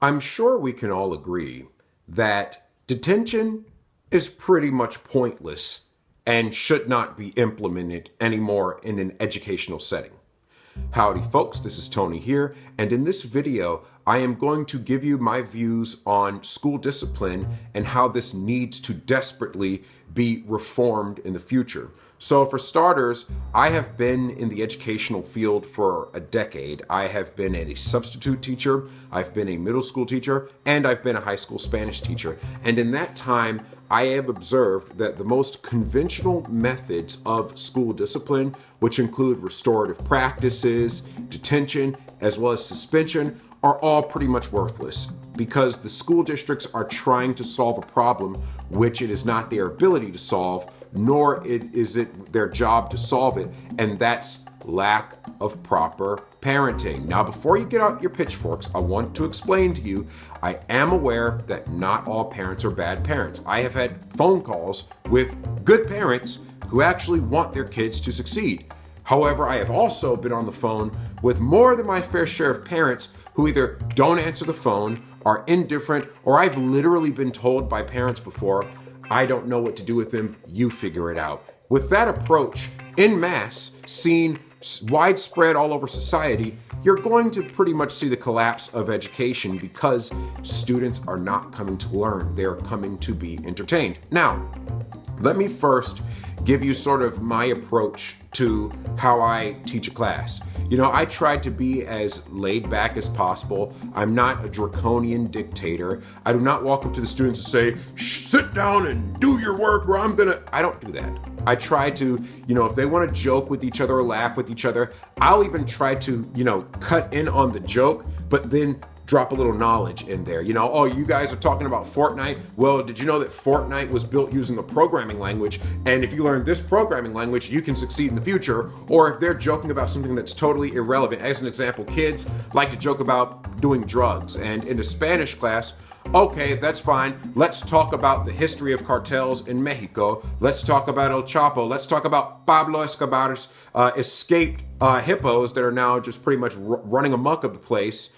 I'm sure we can all agree that detention is pretty much pointless and should not be implemented anymore in an educational setting. Howdy folks, this is Tony here, and in this video I am going to give you my views on school discipline and how this needs to desperately be reformed in the future. So for starters, I have been in the educational field for a decade. I have been a substitute teacher, I've been a middle school teacher, and I've been a high school Spanish teacher. And in that time, I have observed that the most conventional methods of school discipline, which include restorative practices, detention, as well as suspension, are all pretty much worthless because the school districts are trying to solve a problem which it is not their ability to solve, nor is it their job to solve it, and that's lack of proper parenting. Now, before you get out your pitchforks, I want to explain to you, I am aware that not all parents are bad parents. I have had phone calls with good parents who actually want their kids to succeed. However, I have also been on the phone with more than my fair share of parents who either don't answer the phone, are indifferent, or I've literally been told by parents before, I don't know what to do with them, you figure it out. With that approach, en masse, seen widespread all over society, you're going to pretty much see the collapse of education because students are not coming to learn, they're coming to be entertained. Now, let me first give you sort of my approach to how I teach a class. You know, I try to be as laid back as possible. I'm not a draconian dictator. I do not walk up to the students and say, sit down and do your work or I don't do that. I try to, if they want to joke with each other or laugh with each other, I'll even try to, cut in on the joke, but then drop a little knowledge in there. Oh, you guys are talking about Fortnite. Well, did you know that Fortnite was built using a programming language? And if you learn this programming language, you can succeed in the future. Or if they're joking about something that's totally irrelevant. As an example, kids like to joke about doing drugs. And in the Spanish class, okay, that's fine. Let's talk about the history of cartels in Mexico. Let's talk about El Chapo. Let's talk about Pablo Escobar's escaped hippos that are now just pretty much running amok of the place.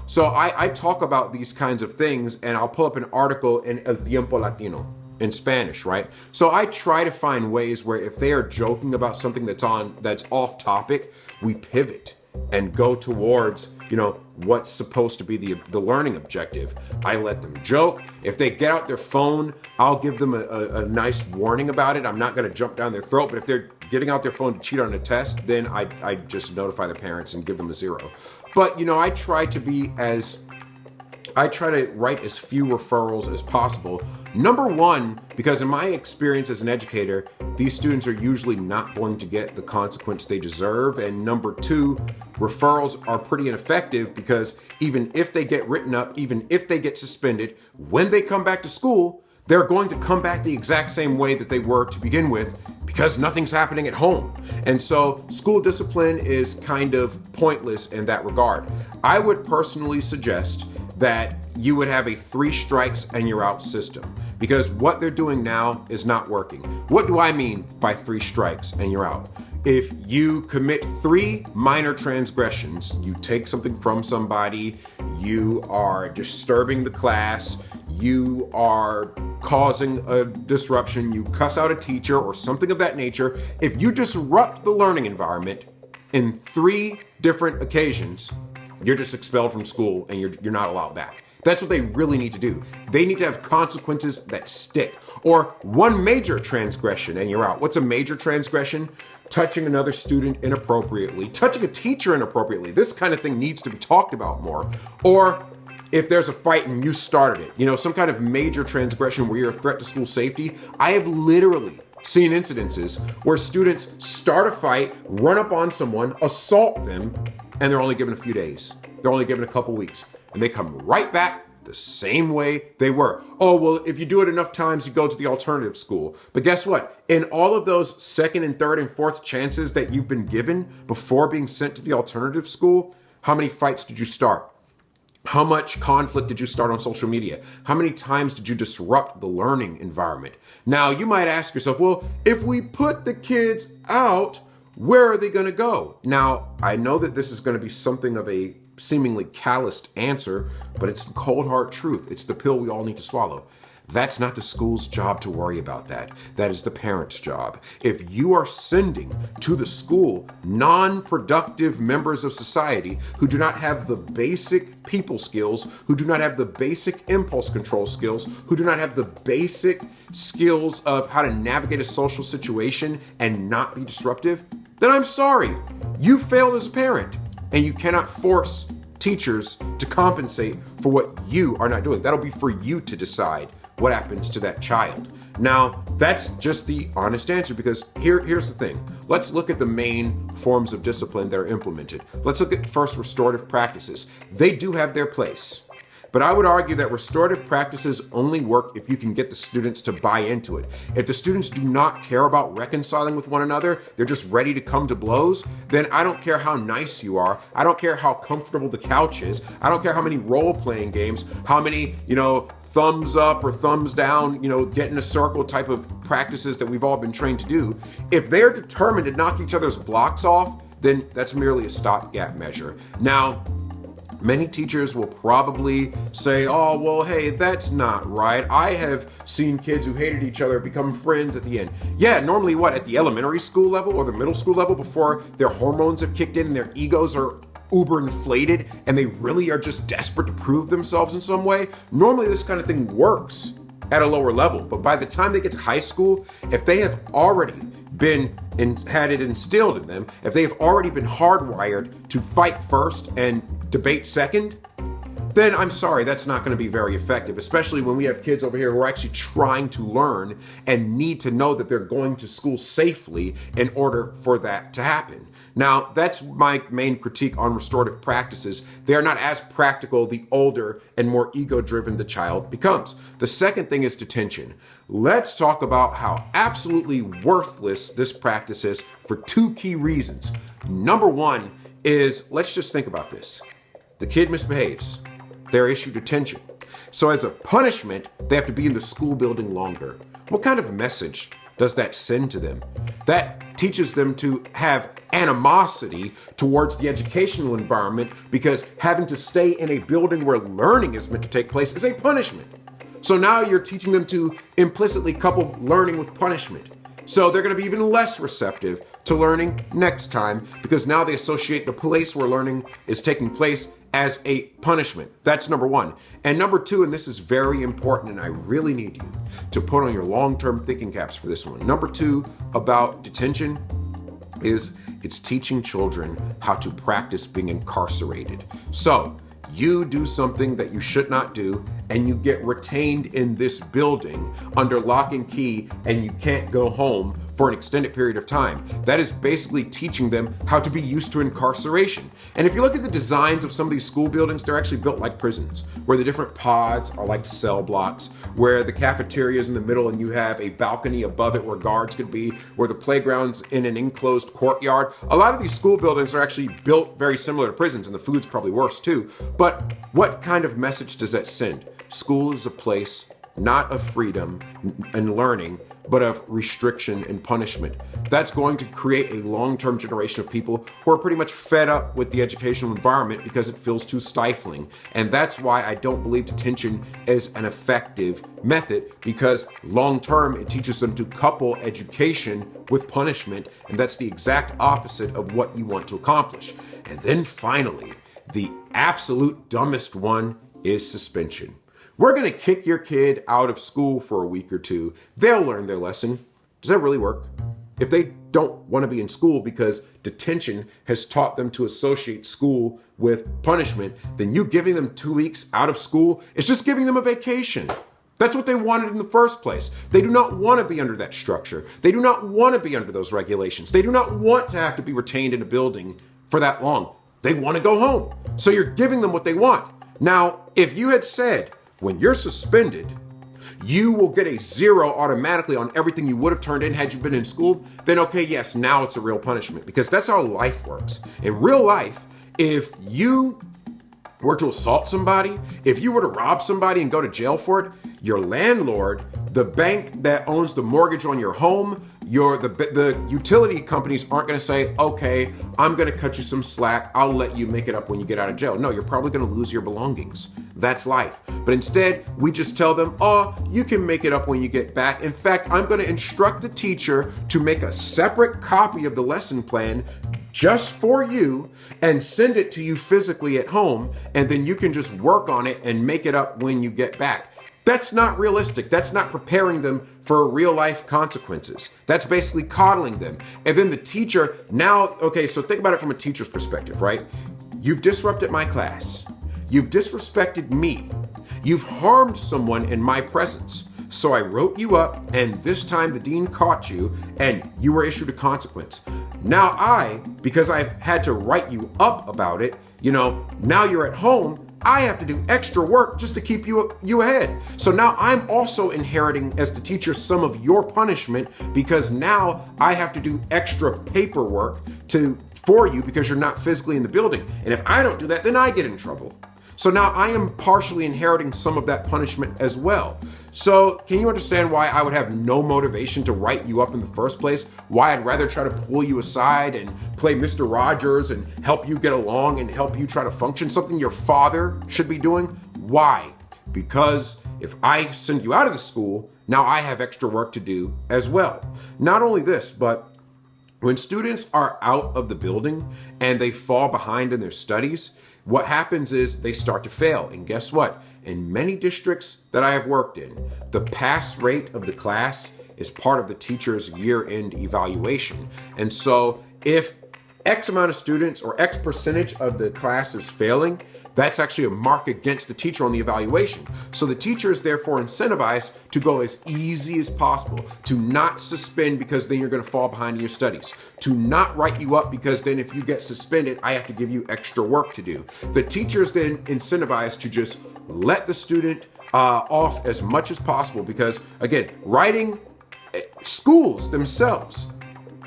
So I talk about these kinds of things, and I'll pull up an article in El Tiempo Latino in Spanish, right? So I try to find ways where if they are joking about something that's off topic, we pivot and go towards, what's supposed to be the learning objective. I let them joke. If they get out their phone, I'll give them a nice warning about it. I'm not going to jump down their throat, but if they're getting out their phone to cheat on a test, then I just notify the parents and give them a 0. But, I try to write as few referrals as possible. Number one, because in my experience as an educator, these students are usually not going to get the consequence they deserve. And number two, referrals are pretty ineffective because even if they get written up, even if they get suspended, when they come back to school, they're going to come back the exact same way that they were to begin with because nothing's happening at home. And so school discipline is kind of pointless in that regard. I would personally suggest that you would have a 3 strikes and you're out system because what they're doing now is not working. What do I mean by 3 strikes and you're out? If you commit 3 minor transgressions, you take something from somebody, you are disturbing the class, you are causing a disruption, you cuss out a teacher or something of that nature, if you disrupt the learning environment in 3 different occasions, you're just expelled from school and you're not allowed back. That's what they really need to do. They need to have consequences that stick. Or 1 major transgression and you're out. What's a major transgression? Touching another student inappropriately, touching a teacher inappropriately. This kind of thing needs to be talked about more. Or if there's a fight and you started it, some kind of major transgression where you're a threat to school safety. I have literally seen incidences where students start a fight, run up on someone, assault them, and they're only given a few days. They're only given a couple weeks. And they come right back the same way they were. Oh, well, if you do it enough times, you go to the alternative school. But guess what? In all of those 2nd and 3rd and 4th chances that you've been given before being sent to the alternative school, how many fights did you start? How much conflict did you start on social media? How many times did you disrupt the learning environment? Now, you might ask yourself, well, if we put the kids out, where are they going to go? Now, I know that this is going to be something of a seemingly calloused answer, but it's the cold hard truth. It's the pill we all need to swallow. That's not the school's job to worry about that. That is the parent's job. If you are sending to the school non-productive members of society who do not have the basic people skills, who do not have the basic impulse control skills, who do not have the basic skills of how to navigate a social situation and not be disruptive, then I'm sorry. You failed as a parent, and you cannot force teachers to compensate for what you are not doing. That'll be for you to decide what happens to that child. Now, that's just the honest answer, because here's the thing. Let's look at the main forms of discipline that are implemented. Let's look at first restorative practices. They do have their place, but I would argue that restorative practices only work if you can get the students to buy into it. If the students do not care about reconciling with one another, they're just ready to come to blows, then I don't care how nice you are. I don't care how comfortable the couch is. I don't care how many role-playing games, how many, thumbs up or thumbs down, get in a circle type of practices that we've all been trained to do. If they're determined to knock each other's blocks off, then that's merely a stopgap measure. Now, many teachers will probably say, oh, well, hey, that's not right. I have seen kids who hated each other become friends at the end. Yeah, normally at the elementary school level or the middle school level, before their hormones have kicked in and their egos are uber inflated and they really are just desperate to prove themselves in some way. Normally this kind of thing works at a lower level, but by the time they get to high school, if they have already had it instilled in them, if they have already been hardwired to fight first and debate second, then I'm sorry, that's not going to be very effective, especially when we have kids over here who are actually trying to learn and need to know that they're going to school safely in order for that to happen. Now, that's my main critique on restorative practices. They are not as practical the older and more ego-driven the child becomes. The second thing is detention. Let's talk about how absolutely worthless this practice is for two key reasons. Number one is, let's just think about this. The kid misbehaves. They're issued detention. So as a punishment, they have to be in the school building longer. What kind of message does that send to them? That teaches them to have animosity towards the educational environment, because having to stay in a building where learning is meant to take place is a punishment. So now you're teaching them to implicitly couple learning with punishment. So they're going to be even less receptive to learning next time, because now they associate the place where learning is taking place as a punishment. That's number one. And number two, and this is very important, and I really need you to put on your long-term thinking caps for this one. Number two about detention is it's teaching children how to practice being incarcerated. So you do something that you should not do, and you get retained in this building under lock and key, and you can't go home for an extended period of time. That is basically teaching them how to be used to incarceration. And if you look at the designs of some of these school buildings, they're actually built like prisons, where the different pods are like cell blocks, where the cafeteria is in the middle and you have a balcony above it where guards could be, where the playground's in an enclosed courtyard. A lot of these school buildings are actually built very similar to prisons, and the food's probably worse too. But what kind of message does that send? School is a place not of freedom and learning, but of restriction and punishment. That's going to create a long-term generation of people who are pretty much fed up with the educational environment because it feels too stifling. And that's why I don't believe detention is an effective method, because long-term it teaches them to couple education with punishment, and that's the exact opposite of what you want to accomplish. And then finally, the absolute dumbest one is suspension. We're going to kick your kid out of school for a week or two. They'll learn their lesson. Does that really work? If they don't want to be in school because detention has taught them to associate school with punishment, then you giving them 2 weeks out of school is just giving them a vacation. That's what they wanted in the first place. They do not want to be under that structure. They do not want to be under those regulations. They do not want to have to be retained in a building for that long. They want to go home. So you're giving them what they want. Now, if you had said, when you're suspended, you will get a 0 automatically on everything you would have turned in had you been in school, then okay, yes, now it's a real punishment, because that's how life works. In real life, if you were to assault somebody, if you were to rob somebody and go to jail for it, your landlord the bank that owns the mortgage on your home, the utility companies aren't going to say, okay, I'm going to cut you some slack. I'll let you make it up when you get out of jail. No, you're probably going to lose your belongings. That's life. But instead, we just tell them, oh, you can make it up when you get back. In fact, I'm going to instruct the teacher to make a separate copy of the lesson plan just for you and send it to you physically at home. And then you can just work on it and make it up when you get back. That's not realistic. That's not preparing them for real life consequences. That's basically coddling them. And then the teacher now, okay, so think about it from a teacher's perspective, right? You've disrupted my class. You've disrespected me. You've harmed someone in my presence. So I wrote you up, and this time the dean caught you and you were issued a consequence. Now because I've had to write you up about it, now you're at home, I have to do extra work just to keep you ahead. So now I'm also inheriting as the teacher some of your punishment because now I have to do extra paperwork for you because you're not physically in the building. And if I don't do that, then I get in trouble. So now I am partially inheriting some of that punishment as well. So can you understand why I would have no motivation to write you up in the first place? Why I'd rather try to pull you aside and play Mr. Rogers and help you get along and help you try to function, something your father should be doing? Why? Because if I send you out of the school, now I have extra work to do as well. Not only this, but when students are out of the building and they fall behind in their studies, what happens is they start to fail. And guess what? In many districts that I have worked in, the pass rate of the class is part of the teacher's year-end evaluation. And so if X amount of students or X percentage of the class is failing, that's actually a mark against the teacher on the evaluation. So the teacher is therefore incentivized to go as easy as possible, to not suspend because then you're going to fall behind in your studies, to not write you up because then if you get suspended, I have to give you extra work to do. The teacher is then incentivized to just let the student off as much as possible because, again, schools themselves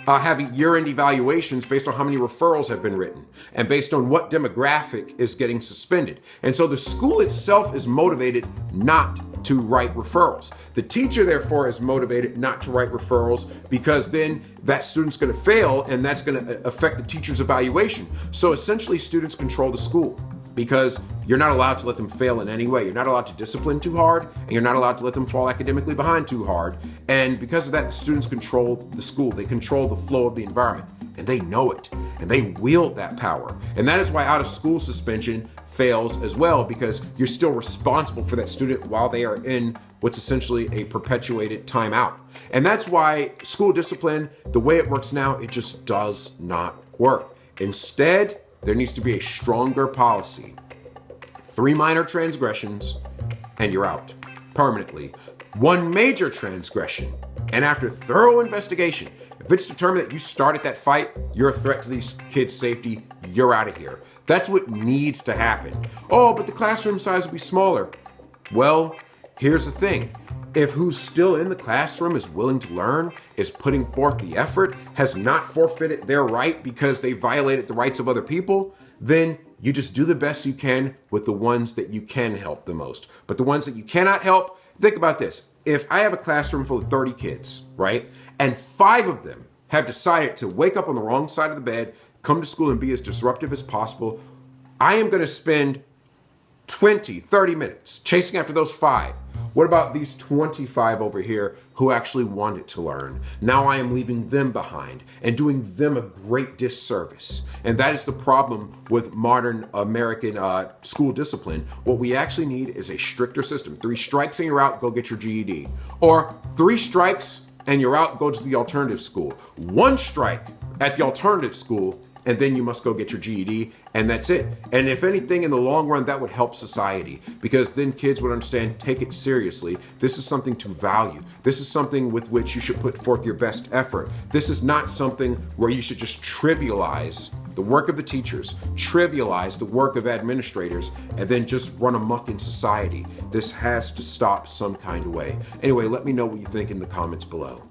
have year-end evaluations based on how many referrals have been written and based on what demographic is getting suspended. And so the school itself is motivated not to write referrals. The teacher, therefore, is motivated not to write referrals because then that student's going to fail and that's going to affect the teacher's evaluation. So essentially, students control the school because you're not allowed to let them fail in any way. You're not allowed to discipline too hard, and you're not allowed to let them fall academically behind too hard. And because of that, the students control the school. They control the flow of the environment, and they know it, and they wield that power. And that is why out-of-school suspension fails as well, because you're still responsible for that student while they are in what's essentially a perpetuated timeout. And that's why school discipline, the way it works now, it just does not work. Instead, there needs to be a stronger policy. 3 minor transgressions, and you're out permanently. 1 major transgression, and after thorough investigation, if it's determined that you started that fight, you're a threat to these kids' safety, you're out of here. That's what needs to happen. Oh, but the classroom size will be smaller. Well, here's the thing. If who's still in the classroom is willing to learn, is putting forth the effort, has not forfeited their right because they violated the rights of other people, then you just do the best you can with the ones that you can help the most. But the ones that you cannot help, think about this. If I have a classroom full of 30 kids, right, and 5 of them have decided to wake up on the wrong side of the bed, come to school and be as disruptive as possible, I am going to spend 20, 30 minutes chasing after those 5. What about these 25 over here who actually wanted to learn? Now I am leaving them behind and doing them a great disservice. And that is the problem with modern American school discipline. What we actually need is a stricter system. 3 strikes and you're out, go get your GED. Or 3 strikes and you're out, go to the alternative school. 1 strike at the alternative school, and then you must go get your GED, and that's it. And if anything, in the long run, that would help society, because then kids would understand, take it seriously. This is something to value. This is something with which you should put forth your best effort. This is not something where you should just trivialize the work of the teachers, trivialize the work of administrators, and then just run amok in society. This has to stop some kind of way. Anyway, let me know what you think in the comments below.